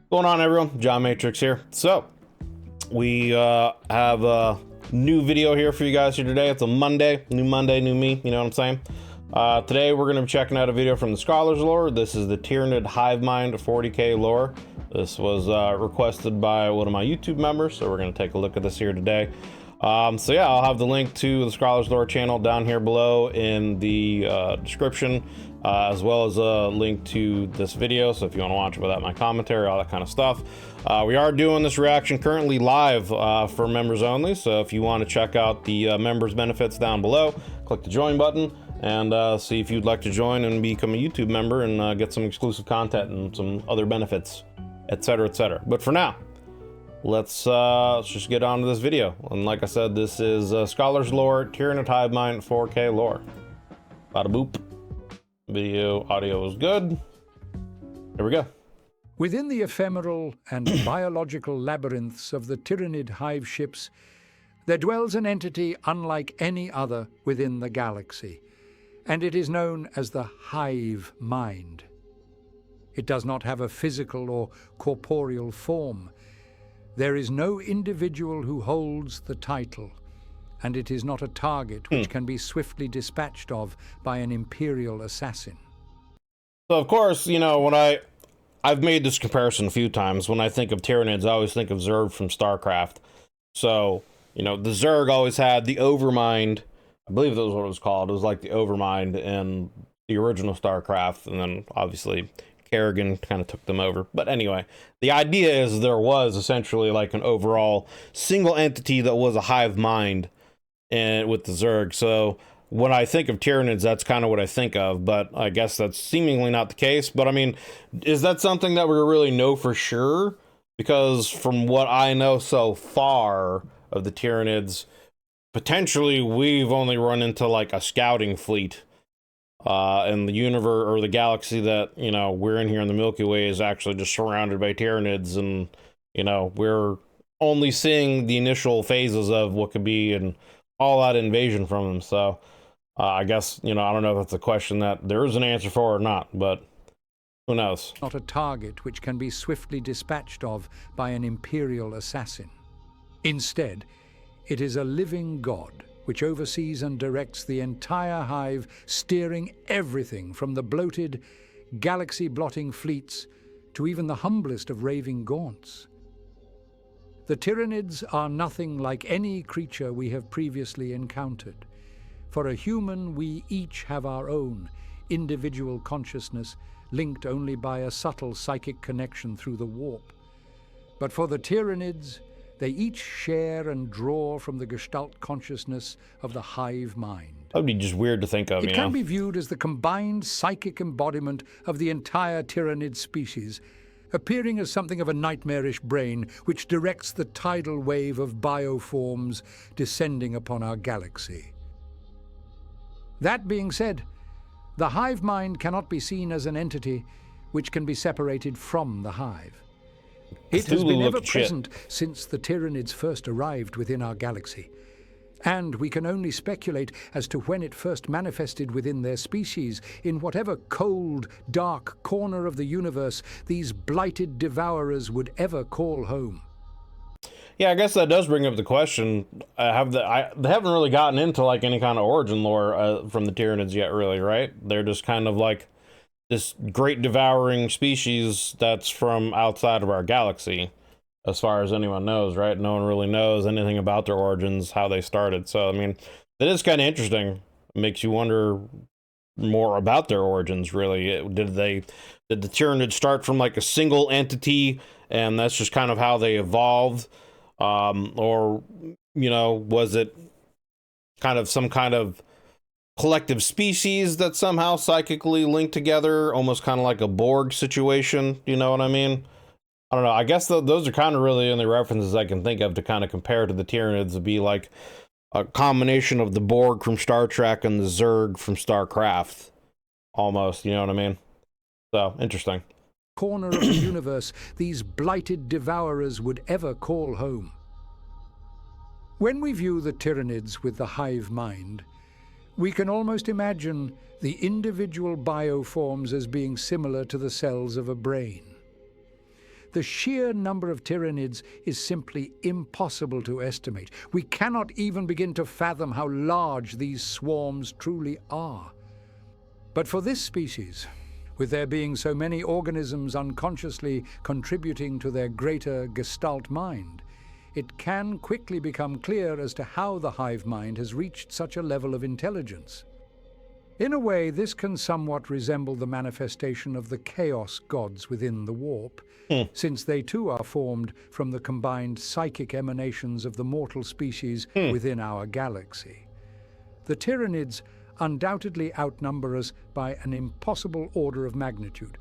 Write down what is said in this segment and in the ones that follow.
Going on, everyone? John Matrix here. So we have a new video here for you guys here today. It's a Monday, new me, you know what I'm saying? Today we're going to be checking out a video from the Scholar's lore. This is the Tyranid HIVE 40k lore. This was requested by one of my YouTube members, so we're going to take a look at this here today. So yeah, I'll have the link to the Scholar's lore channel down here below in the description, as well as a link to this video, so if you want to watch it without my commentary, all that kind of stuff. We are doing this reaction currently live for members only, so if you want to check out the members benefits down below, click the join button and see if you'd like to join and become a YouTube member and get some exclusive content and some other benefits, etc, etc. But for now, let's just get on to this video. And like I said, this is Scholar's lore, Tyranid HIVE 4K lore. Bada boop. Video audio is good. Here we go. Within the ephemeral and biological labyrinths of the Tyranid HIVE ships, there dwells an entity unlike any other within the galaxy, and it is known as the Hive Mind. It does not have a physical or corporeal form. There is no individual who holds the title, and it is not a target which can be swiftly dispatched of by an Imperial assassin. So of course, you know, when I've made this comparison a few times. When I think of Tyranids, I always think of Zerg from StarCraft. So, you know, the Zerg always had the Overmind. I believe that was what it was called. It was like the Overmind in the original StarCraft, and then obviously Kerrigan kind of took them over. But anyway, the idea is there was essentially like an overall single entity that was a hive mind and with the Zerg. So when I think of Tyranids, that's kind of what I think of, but I guess that's seemingly not the case. But I mean, is that something that we really know for sure? Because from what I know so far of the Tyranids, potentially we've only run into like a scouting fleet in the universe or the galaxy that, you know, we're in here in the Milky Way is actually just surrounded by Tyranids, and, you know, we're only seeing the initial phases of what could be an all-out invasion from them. So I guess, you know, I don't know if that's a question that there is an answer for or not, but who knows? Not a target which can be swiftly dispatched of by an Imperial assassin. Instead, it is a living god which oversees and directs the entire hive, steering everything from the bloated, galaxy-blotting fleets to even the humblest of raving gaunts. The Tyranids are nothing like any creature we have previously encountered. For a human, we each have our own individual consciousness, linked only by a subtle psychic connection through the warp. But for the Tyranids, they each share and draw from the Gestalt consciousness of the hive mind. That would be just weird to think of, It can be viewed as the combined psychic embodiment of the entire Tyranid species, appearing as something of a nightmarish brain which directs the tidal wave of bioforms descending upon our galaxy. That being said, the hive mind cannot be seen as an entity which can be separated from the hive. It has been ever present since the Tyranids first arrived within our galaxy, and we can only speculate as to when it first manifested within their species, in whatever cold, dark corner of the universe these blighted devourers would ever call home. Yeah, I guess that does bring up the question. They haven't really gotten into like any kind of origin lore from the Tyranids yet, really, right? They're just kind of like this great devouring species that's from outside of our galaxy, as far as anyone knows, right? No one really knows anything about their origins, how they started. So, I mean, that is kind of interesting. It makes you wonder more about their origins, really. Did the Tyranids start from like a single entity, and that's just kind of how they evolved? Or, you know, was it kind of some kind of collective species that somehow psychically linked together, almost kind of like a Borg situation? You know what I mean? I don't know. I guess those are kind of really the only references I can think of to kind of compare to the Tyranids. Would be like a combination of the Borg from Star Trek and the Zerg from StarCraft, almost. You know what I mean? So interesting. Corner of the universe these blighted devourers would ever call home. When we view the Tyranids with the hive mind, we can almost imagine the individual bioforms as being similar to the cells of a brain. The sheer number of Tyranids is simply impossible to estimate. We cannot even begin to fathom how large these swarms truly are. But for this species, with there being so many organisms unconsciously contributing to their greater Gestalt mind, it can quickly become clear as to how the hive mind has reached such a level of intelligence. In a way, this can somewhat resemble the manifestation of the chaos gods within the warp, since they too are formed from the combined psychic emanations of the mortal species within our galaxy. The Tyranids undoubtedly outnumber us by an impossible order of magnitude,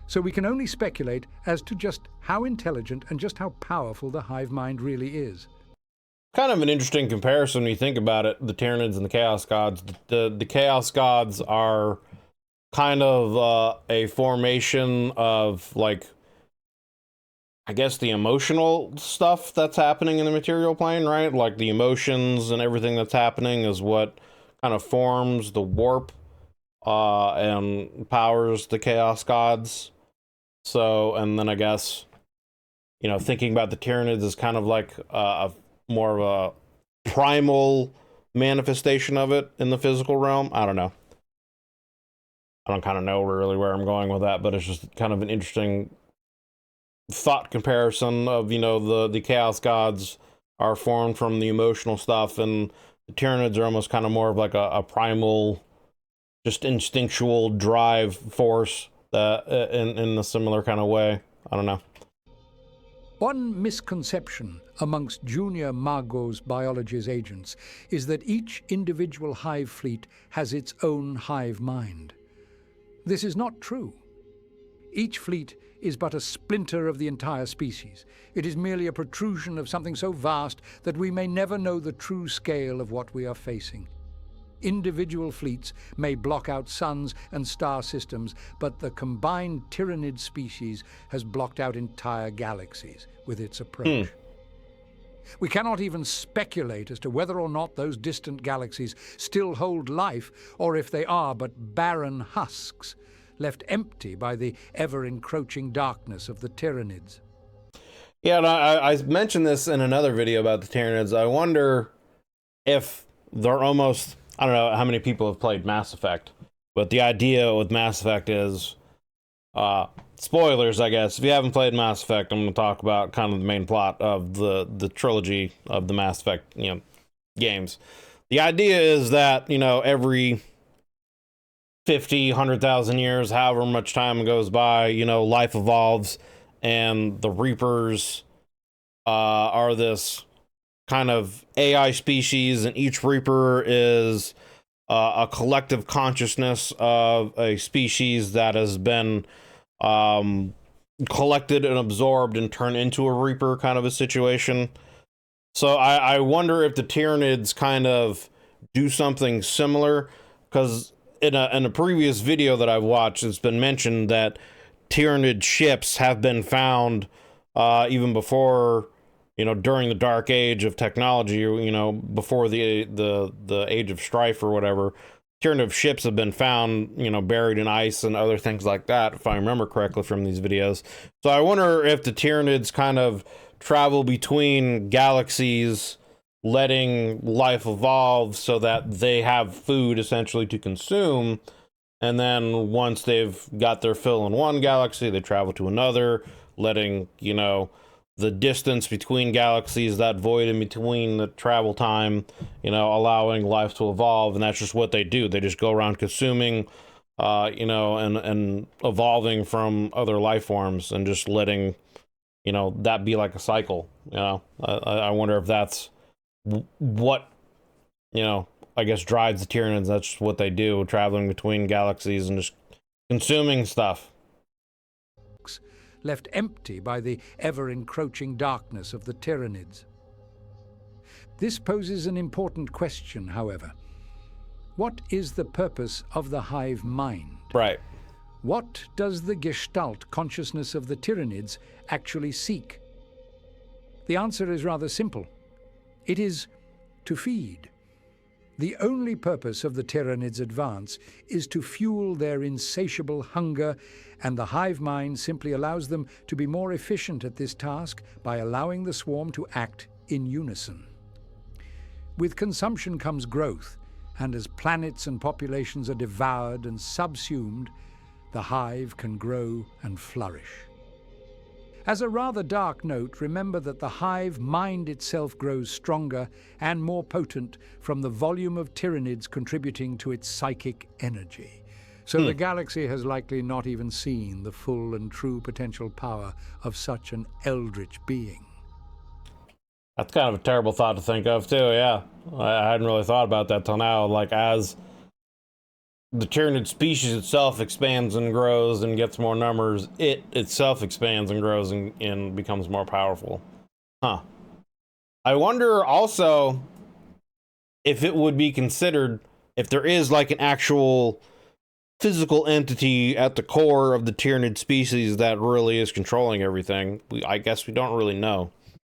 so we can only speculate as to just how intelligent and just how powerful the hive mind really is. Kind of an interesting comparison when you think about it, the Tyranids and the Chaos Gods. The Chaos Gods are kind of a formation of, like, I guess the emotional stuff that's happening in the material plane, right? Like the emotions and everything that's happening is what kind of forms the warp and powers the Chaos Gods. So, and then I guess, you know, thinking about the Tyranids is kind of like more of a primal manifestation of it in the physical realm. I don't know. I don't kind of know really where I'm going with that, but it's just kind of an interesting thought comparison of, you know, the Chaos Gods are formed from the emotional stuff, and the Tyranids are almost kind of more of like a primal, just instinctual drive force that in a similar kind of way. I don't know. One misconception amongst junior Magos biology's agents is that each individual hive fleet has its own hive mind. This is not true. Each fleet is but a splinter of the entire species. It is merely a protrusion of something so vast that we may never know the true scale of what we are facing. Individual fleets may block out suns and star systems, but the combined Tyranid species has blocked out entire galaxies with its approach. We cannot even speculate as to whether or not those distant galaxies still hold life, or if they are but barren husks, left empty by the ever-encroaching darkness of the Tyranids. Yeah, and I mentioned this in another video about the Tyranids. I wonder if they're almost... I don't know how many people have played Mass Effect, but the idea with Mass Effect is, spoilers, I guess. If you haven't played Mass Effect, I'm going to talk about kind of the main plot of the trilogy of the Mass Effect, you know, games. The idea is that, you know, every 50, 100,000 years, however much time goes by, you know, life evolves, and the Reapers are this kind of AI species, and each Reaper is a collective consciousness of a species that has been collected and absorbed and turned into a Reaper, kind of a situation. So I wonder if the Tyranids kind of do something similar, because in a previous video that I've watched, it's been mentioned that Tyranid ships have been found even before, you know, during the dark age of technology, you know, before the age of strife or whatever. Tyranid ships have been found, you know, buried in ice and other things like that, if I remember correctly from these videos. So I wonder if the Tyranids kind of travel between galaxies, letting life evolve so that they have food essentially to consume, and then once they've got their fill in one galaxy, they travel to another, letting, you know, the distance between galaxies, that void in between the travel time, you know, allowing life to evolve. And that's just what they do. They just go around consuming, you know, and evolving from other life forms, and just letting, you know, that be like a cycle. You know, I wonder if that's what, you know, I guess drives the Tyranids. That's just what they do, traveling between galaxies and just consuming stuff. Left empty by the ever-encroaching darkness of the Tyranids. This poses an important question, however. What is the purpose of the hive mind? Right. What does the Gestalt consciousness of the Tyranids actually seek? The answer is rather simple. It is to feed. The only purpose of the Tyranids' advance is to fuel their insatiable hunger, and the hive mind simply allows them to be more efficient at this task by allowing the swarm to act in unison. With consumption comes growth, and as planets and populations are devoured and subsumed, the hive can grow and flourish. As a rather dark note, remember that the hive mind itself grows stronger and more potent from the volume of Tyranids contributing to its psychic energy. So the galaxy has likely not even seen the full and true potential power of such an eldritch being. That's kind of a terrible thought to think of, too, yeah. I hadn't really thought about that till now. Like, as the Tyranid species itself expands and grows and gets more numbers, it itself expands and grows and becomes more powerful. Huh. I wonder also if it would be considered, if there is like an actual physical entity at the core of the Tyranid species that really is controlling everything. I guess we don't really know.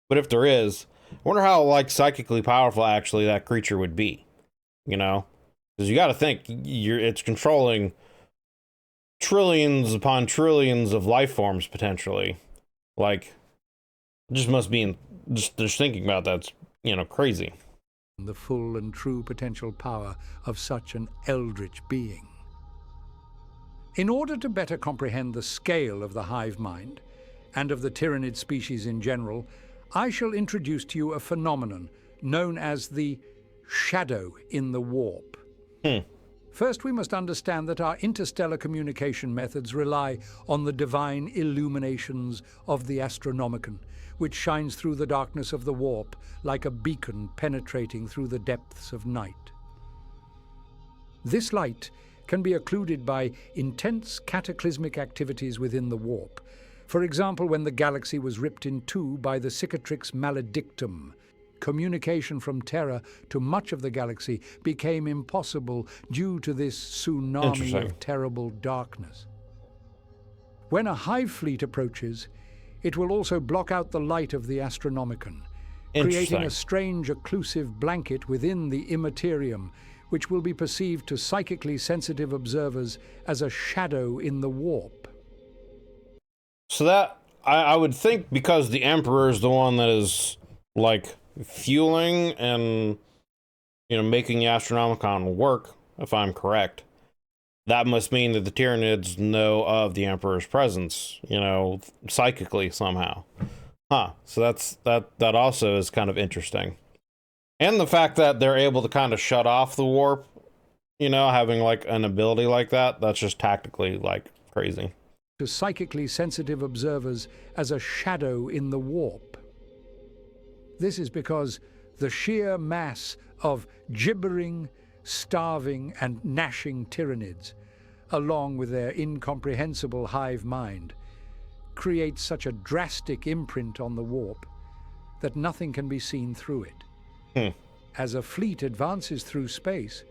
But if there is, I wonder how like psychically powerful actually that creature would be, you know? Because you got to think, it's controlling trillions upon trillions of life forms potentially. Like, it just must be just thinking about that's, you know, crazy. The full and true potential power of such an eldritch being. In order to better comprehend the scale of the hive mind and of the Tyranid species in general, I shall introduce to you a phenomenon known as the shadow in the warp. First, we must understand that our interstellar communication methods rely on the divine illuminations of the Astronomicon, which shines through the darkness of the warp like a beacon penetrating through the depths of night. This light can be occluded by intense cataclysmic activities within the warp. For example, when the galaxy was ripped in two by the Cicatrix maledictum, communication from Terra to much of the galaxy became impossible due to this tsunami of terrible darkness. When a hive fleet approaches, it will also block out the light of the Astronomicon, creating a strange occlusive blanket within the immaterium, which will be perceived to psychically sensitive observers as a shadow in the warp. So that, I would think, because the Emperor is the one that is, like, fueling and, you know, making the Astronomicon work, if I'm correct, that must mean that the Tyranids know of the Emperor's presence, you know, psychically somehow. Huh. So that also is kind of interesting. And the fact that they're able to kind of shut off the warp, you know, having like an ability like that, that's just tactically like crazy. To psychically sensitive observers as a shadow in the warp. This is because the sheer mass of gibbering, starving, and gnashing Tyranids, along with their incomprehensible hive mind, creates such a drastic imprint on the warp that nothing can be seen through it. As a fleet advances through space,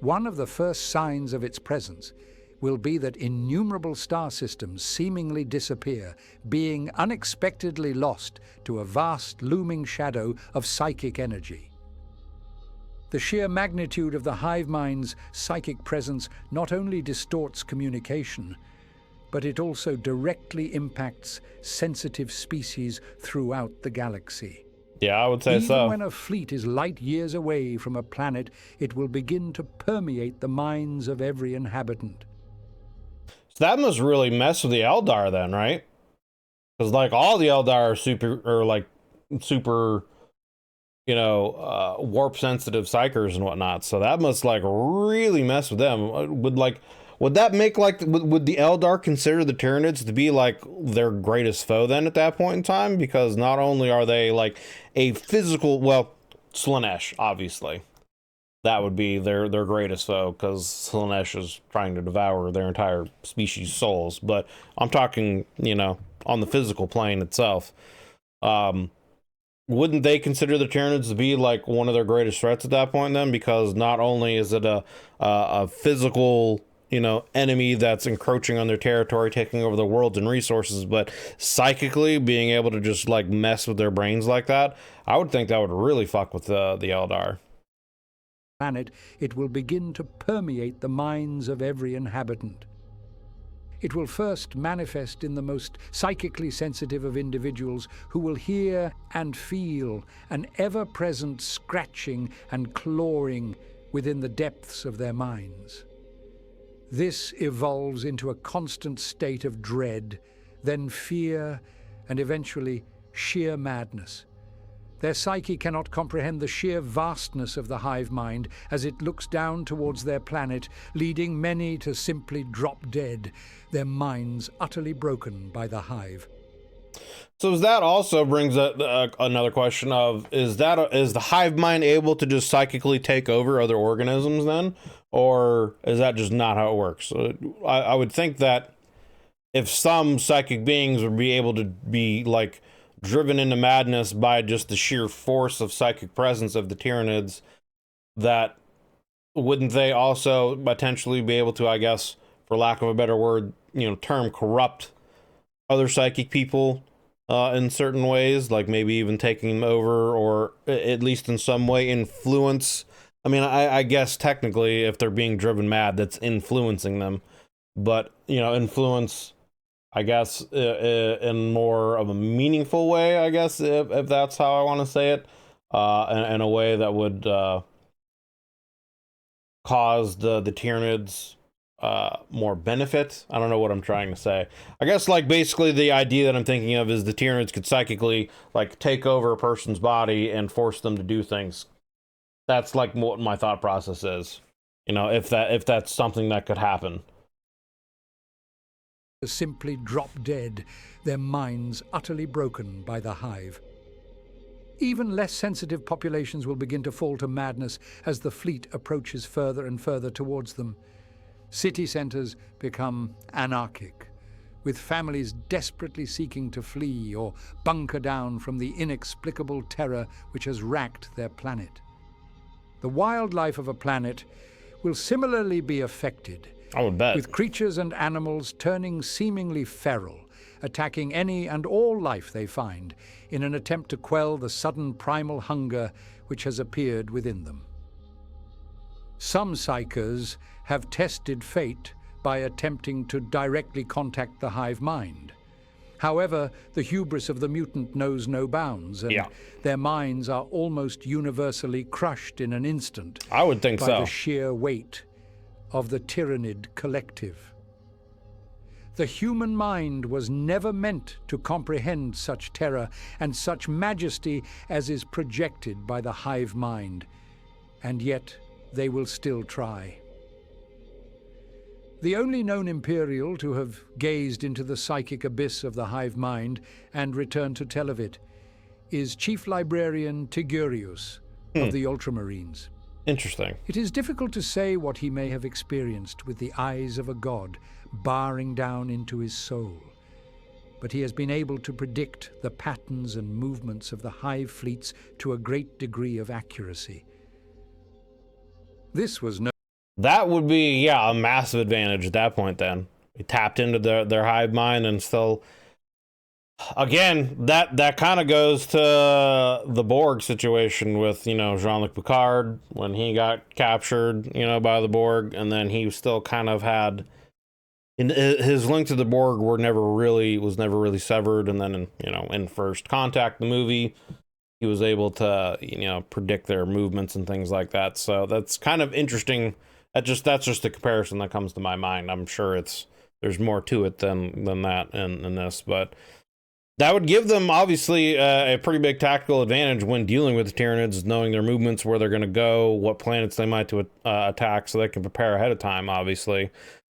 one of the first signs of its presence will be that innumerable star systems seemingly disappear, being unexpectedly lost to a vast looming shadow of psychic energy. The sheer magnitude of the hive mind's psychic presence not only distorts communication, but it also directly impacts sensitive species throughout the galaxy. Yeah, I would say so. Even when a fleet is light years away from a planet, it will begin to permeate the minds of every inhabitant. So that must really mess with the Eldar then, right? Because like all the Eldar are super, you know, warp sensitive psychers and whatnot. So that must like really mess with them. Would that make like, would the Eldar consider the Tyranids to be like their greatest foe then at that point in time? Because not only are they like a physical, well, Slaanesh, obviously. That would be their greatest foe, because Slaanesh is trying to devour their entire species' souls. But I'm talking, you know, on the physical plane itself. Wouldn't they consider the Tyranids to be like one of their greatest threats at that point then? Because not only is it a physical, you know, enemy that's encroaching on their territory, taking over the world and resources, but psychically being able to just like mess with their brains like that, I would think that would really fuck with the Eldar. planet, it will begin to permeate the minds of every inhabitant. It will first manifest in the most psychically sensitive of individuals, who will hear and feel an ever-present scratching and clawing within the depths of their minds. This evolves into a constant state of dread, then fear, and eventually sheer madness. Their psyche cannot comprehend the sheer vastness of the hive mind as it looks down towards their planet, leading many to simply drop dead, their minds utterly broken by the hive. So that also brings up another question of, is the hive mind able to just psychically take over other organisms then? Or is that just not how it works? I would think that if some psychic beings would be able to be like driven into madness by just the sheer force of psychic presence of the Tyranids, that wouldn't they also potentially be able to, I guess, for lack of a better word, term, corrupt other psychic people in certain ways, like maybe even taking them over, or at least in some way influence? I mean, I guess technically if they're being driven mad, that's influencing them, but influence, I guess, in more of a meaningful way, I guess, if that's how I want to say it, in a way that would cause the Tyranids more benefit. I don't know what I'm trying to say. I guess, like, basically the idea that I'm thinking of is the Tyranids could psychically, like, take over a person's body and force them to do things. That's, like, what my thought process is. If that's something that could happen. Simply drop dead, their minds utterly broken by the hive. Even less sensitive populations will begin to fall to madness as the fleet approaches further and further towards them. City centers become anarchic, with families desperately seeking to flee or bunker down from the inexplicable terror which has racked their planet. The wildlife of a planet will similarly be affected, I would bet, with creatures and animals turning seemingly feral, attacking any and all life they find in an attempt to quell the sudden primal hunger which has appeared within them. Some psychers have tested fate by attempting to directly contact the hive mind. However, the hubris of the mutant knows no bounds, and their minds are almost universally crushed in an instant. I would think by so. the sheer weight of the Tyranid collective. The human mind was never meant to comprehend such terror and such majesty as is projected by the hive mind, and yet they will still try. The only known Imperial to have gazed into the psychic abyss of the hive mind and returned to tell of it is Chief Librarian Tigurius of the Ultramarines. Interesting. It is difficult to say what he may have experienced with the eyes of a god barring down into his soul, but he has been able to predict the patterns and movements of the hive fleets to a great degree of accuracy. This was no... That would be, a massive advantage at that point then. We tapped into their hive mind and still... Again, that kind of goes to the Borg situation with, Jean-Luc Picard when he got captured, by the Borg, and then he still kind of had... his link to the Borg was never really severed, and then, in First Contact, the movie, he was able to, predict their movements and things like that. So that's kind of interesting. That's just a comparison that comes to my mind. I'm sure there's more to it than that in this, but that would give them obviously a pretty big tactical advantage when dealing with the Tyranids, knowing their movements, where they're going to go, what planets they might to attack, so they can prepare ahead of time, obviously.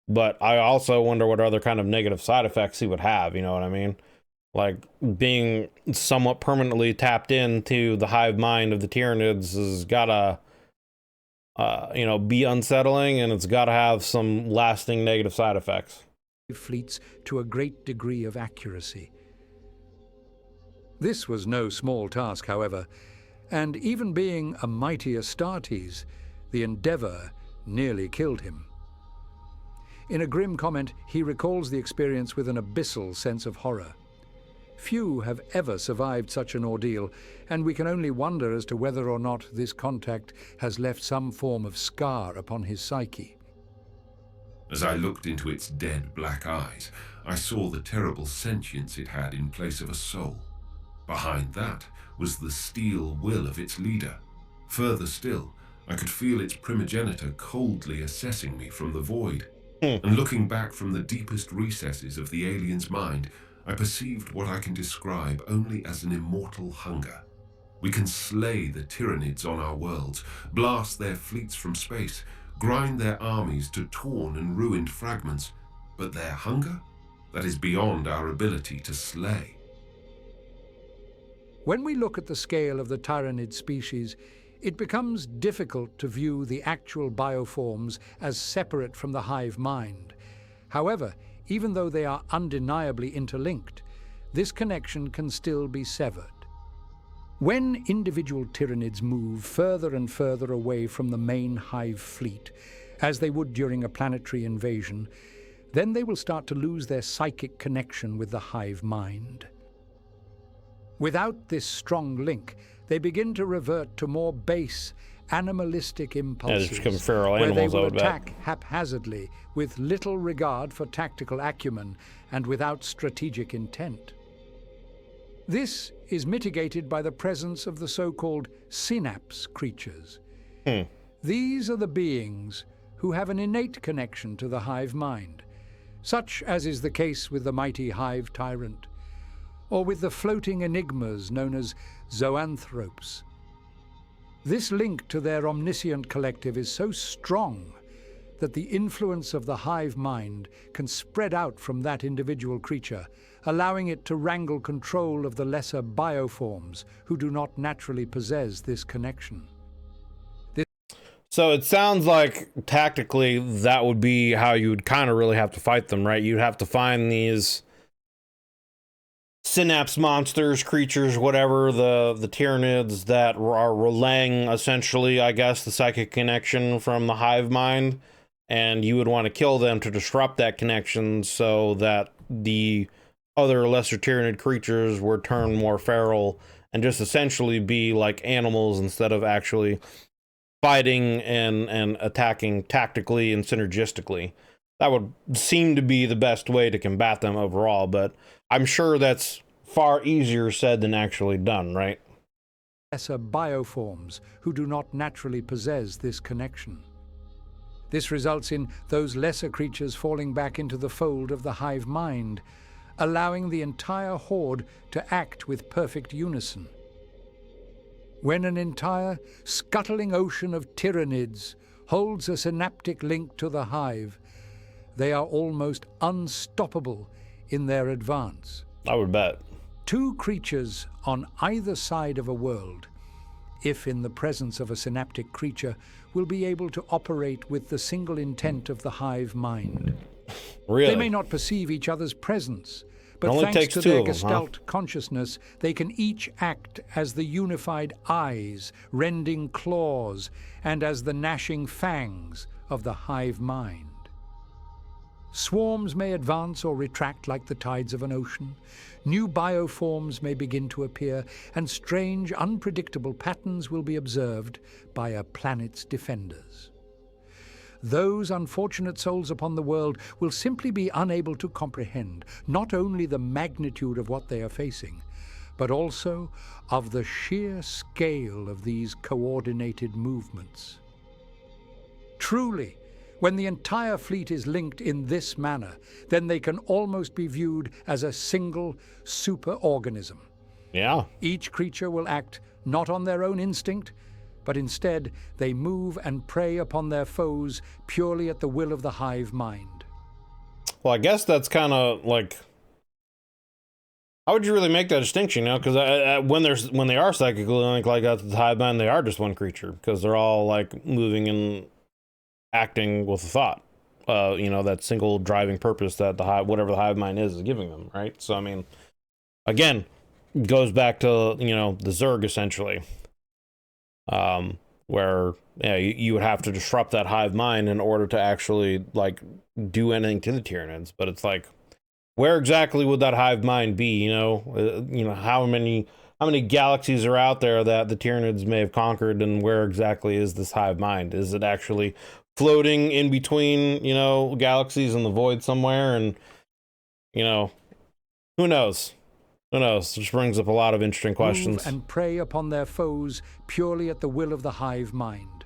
But I also wonder what other kind of negative side effects he would have. You know what I mean? Like, being somewhat permanently tapped into the hive mind of the Tyranids has gotta be unsettling, and it's gotta have some lasting negative side effects. Fleets to a great degree of accuracy. This was no small task, however, and even being a mighty Astartes, the Endeavour nearly killed him. In a grim comment, he recalls the experience with an abyssal sense of horror. few have ever survived such an ordeal, and we can only wonder as to whether or not this contact has left some form of scar upon his psyche. As I looked into its dead black eyes, I saw the terrible sentience it had in place of a soul. Behind that was the steel will of its leader. Further still, I could feel its primogenitor coldly assessing me from the void. And looking back from the deepest recesses of the alien's mind, I perceived what I can describe only as an immortal hunger. We can slay the Tyranids on our worlds, blast their fleets from space, grind their armies to torn and ruined fragments, but their hunger? That is beyond our ability to slay. When we look at the scale of the Tyranid species, it becomes difficult to view the actual bioforms as separate from the hive mind. However, even though they are undeniably interlinked, this connection can still be severed. When individual Tyranids move further and further away from the main hive fleet, as they would during a planetary invasion, then they will start to lose their psychic connection with the hive mind. Without this strong link, they begin to revert to more base, animalistic impulses, just become feral where they animals, I will would bet. attack haphazardly, with little regard for tactical acumen and without strategic intent. This is mitigated by the presence of the so-called Synapse creatures. These are the beings who have an innate connection to the hive mind, such as is the case with the mighty hive tyrant, or with the floating enigmas known as zoanthropes. This link to their omniscient collective is so strong that the influence of the hive mind can spread out from that individual creature, allowing it to wrangle control of the lesser bioforms who do not naturally possess this connection. So it sounds like tactically that would be how you would kind of really have to fight them, right? You'd have to find these synapse monsters, creatures, whatever, the Tyranids that are relaying essentially, I guess, the psychic connection from the hive mind, and you would want to kill them to disrupt that connection so that the other lesser Tyranid creatures were turned more feral and just essentially be like animals instead of actually fighting and attacking tactically and synergistically. That would seem to be the best way to combat them overall, but I'm sure that's far easier said than actually done, right? Lesser bioforms who do not naturally possess this connection. This results in those lesser creatures falling back into the fold of the hive mind, allowing the entire horde to act with perfect unison. When an entire scuttling ocean of Tyranids holds a synaptic link to the hive, they are almost unstoppable in their advance. I would bet. Two creatures on either side of a world, if in the presence of a synaptic creature, will be able to operate with the single intent of the hive mind. Really? They may not perceive each other's presence, but only thanks takes to two their of them, huh? Gestalt consciousness, they can each act as the unified eyes, rending claws, and as the gnashing fangs of the hive mind. Swarms may advance or retract like the tides of an ocean. New bioforms may begin to appear, and strange, unpredictable patterns will be observed by a planet's defenders. Those unfortunate souls upon the world will simply be unable to comprehend not only the magnitude of what they are facing, but also of the sheer scale of these coordinated movements. Truly, when the entire fleet is linked in this manner, then they can almost be viewed as a single superorganism. Yeah. Each creature will act not on their own instinct, but instead they move and prey upon their foes purely at the will of the hive mind. Well, I guess that's kind of like, how would you really make that distinction, you know? Because when they are psychically linked like that to the hive mind, they are just one creature because they're all like moving and acting with a thought. You know, that single driving purpose that the hive, whatever the hive mind is giving them, right? So I mean, again, goes back to, you know, the Zerg essentially, where yeah, you would have to disrupt that hive mind in order to actually like do anything to the Tyranids. But it's like, where exactly would that hive mind be? You know, how many galaxies are out there that the Tyranids may have conquered, and where exactly is this hive mind? Is it actually floating in between, you know, galaxies in the void somewhere? And, you know, who knows? Who knows? Which brings up a lot of interesting questions. Move and prey upon their foes purely at the will of the hive mind.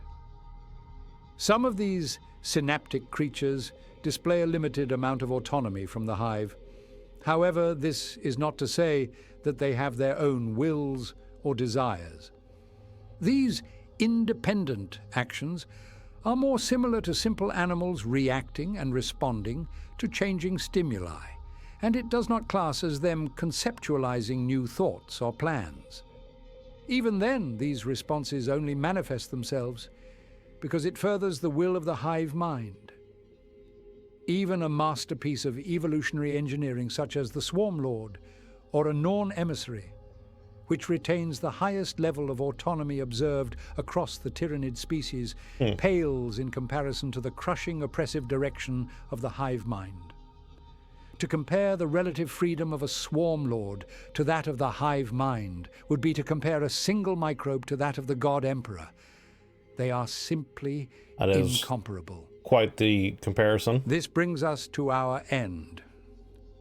Some of these synaptic creatures display a limited amount of autonomy from the hive. However, this is not to say that they have their own wills or desires. These independent actions are more similar to simple animals reacting and responding to changing stimuli, and it does not class as them conceptualizing new thoughts or plans. Even then, these responses only manifest themselves because it furthers the will of the hive mind. Even a masterpiece of evolutionary engineering such as the Swarm Lord or a Norn emissary, which retains the highest level of autonomy observed across the Tyranid species, pales in comparison to the crushing oppressive direction of the hive mind. To compare the relative freedom of a Swarm Lord to that of the hive mind would be to compare a single microbe to that of the God Emperor. They are simply incomparable. Quite the comparison. This brings us to our end.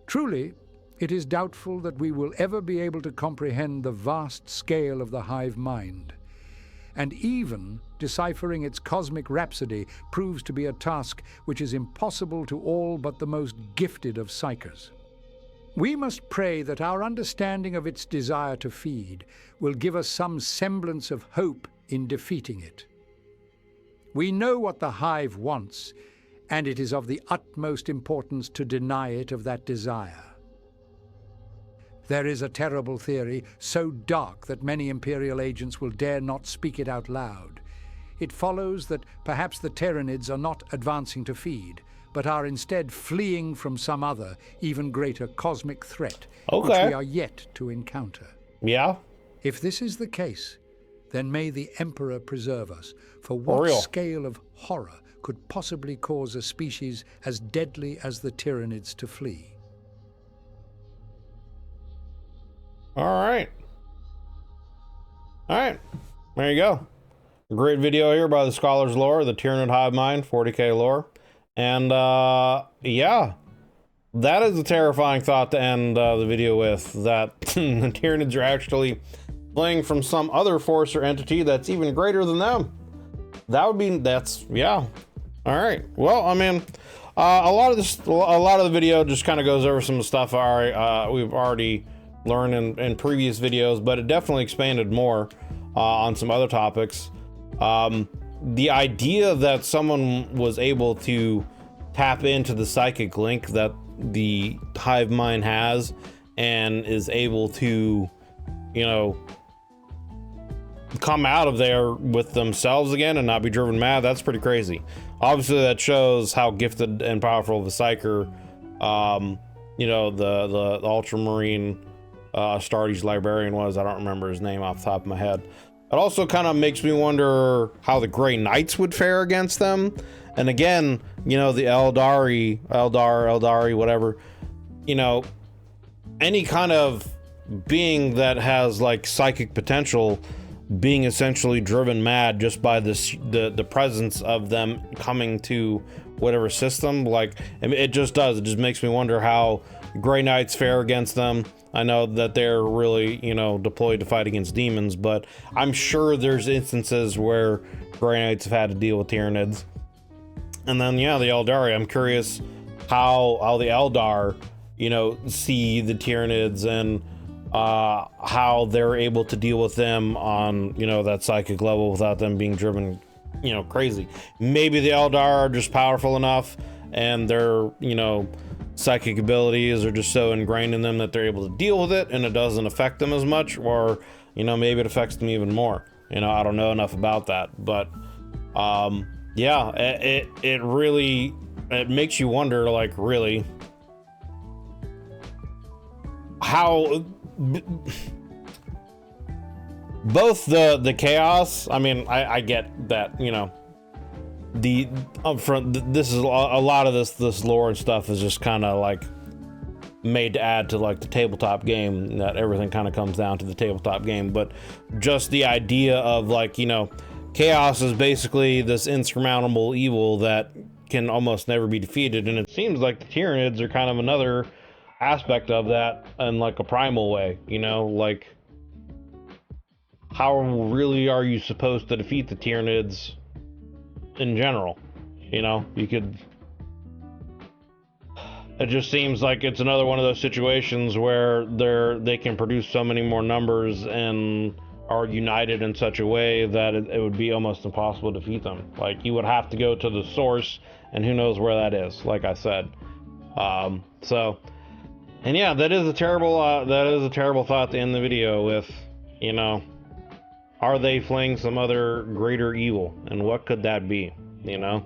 Truly, it is doubtful that we will ever be able to comprehend the vast scale of the hive mind. And even deciphering its cosmic rhapsody proves to be a task which is impossible to all but the most gifted of psychers. We must pray that our understanding of its desire to feed will give us some semblance of hope in defeating it. We know what the hive wants, and it is of the utmost importance to deny it of that desire. There is a terrible theory, so dark that many Imperial agents will dare not speak it out loud. It follows that perhaps the Tyranids are not advancing to feed, but are instead fleeing from some other, even greater cosmic threat, which we are yet to encounter. Yeah? If this is the case, then may the Emperor preserve us, for what scale of horror could possibly cause a species as deadly as the Tyranids to flee? All right. There you go. Great video here by the Scholar's Lore, the Tyranid Hive Mind, 40k lore. And, yeah. That is a terrifying thought to end the video with, that the Tyranids are actually fleeing from some other force or entity that's even greater than them. Yeah. All right. Well, I mean, a lot of the video just kind of goes over some of the stuff we've already learned in previous videos, but it definitely expanded more on some other topics. The idea that someone was able to tap into the psychic link that the hive mind has and is able to, you know, come out of there with themselves again and not be driven mad, that's pretty crazy. Obviously that shows how gifted and powerful of a psyker you know, the ultramarine Astartes librarian was. I don't remember his name off the top of my head. It also kind of makes me wonder how the Grey Knights would fare against them. And again, you know, the Eldari, whatever, you know, any kind of being that has like psychic potential being essentially driven mad just by the presence of them coming to whatever system. Like, I mean, it just makes me wonder how Grey Knights fare against them. I know that they're really, you know, deployed to fight against demons, but I'm sure there's instances where Grey Knights have had to deal with Tyranids. And then, yeah, the Eldari. I'm curious how the Eldar, you know, see the Tyranids and how they're able to deal with them on, you know, that psychic level without them being driven, you know, crazy. Maybe the Eldar are just powerful enough and their, you know, psychic abilities are just so ingrained in them that they're able to deal with it and it doesn't affect them as much, or, you know, maybe it affects them even more. You know, I don't know enough about that, but yeah, it really, it makes you wonder, like, really how both the chaos, I mean, I get that, you know, this is a lot of this lore and stuff is just kind of like made to add to like the tabletop game, that everything kind of comes down to the tabletop game. But just the idea of like, you know, chaos is basically this insurmountable evil that can almost never be defeated, and it seems like the Tyranids are kind of another aspect of that in like a primal way, you know, like how really are you supposed to defeat the Tyranids in general? You know, you could, it just seems like it's another one of those situations where they can produce so many more numbers and are united in such a way that it would be almost impossible to defeat them. Like, you would have to go to the source, and who knows where that is, like I said. So, and yeah, that is a terrible thought to end the video with, you know, are they fleeing some other greater evil, and what could that be? You know,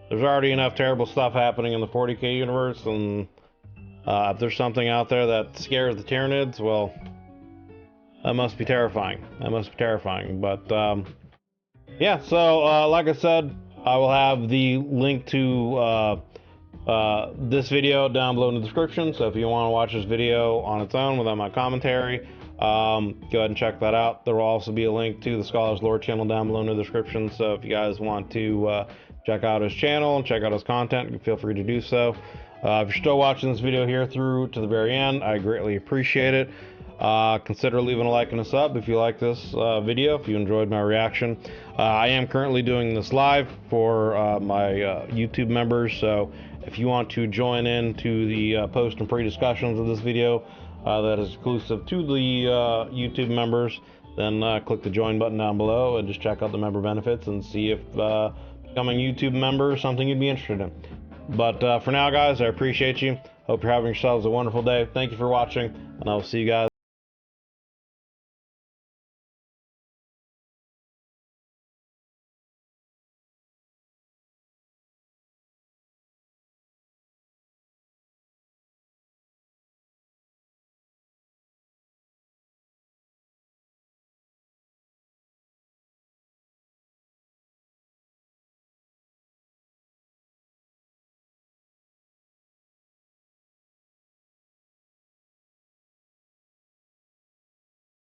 there's already enough terrible stuff happening in the 40k universe, and if there's something out there that scares the Tyranids, well, that must be terrifying. That must be terrifying. But yeah, so like I said, I will have the link to this video down below in the description. So if you want to watch this video on its own without my commentary, go ahead and check that out. There will also be a link to the Scholar's Lore channel down below in the description. So if you guys want to check out his channel and check out his content, feel free to do so. If you're still watching this video here through to the very end, I greatly appreciate it. Consider leaving a like and a sub if you like this video, if you enjoyed my reaction. I am currently doing this live for my YouTube members, so if you want to join in to the post and pre-discussions of this video that is exclusive to the YouTube members, then click the join button down below and just check out the member benefits and see if becoming a YouTube member is something you'd be interested in. But for now, guys, I appreciate you. Hope you're having yourselves a wonderful day. Thank you for watching, and I'll see you guys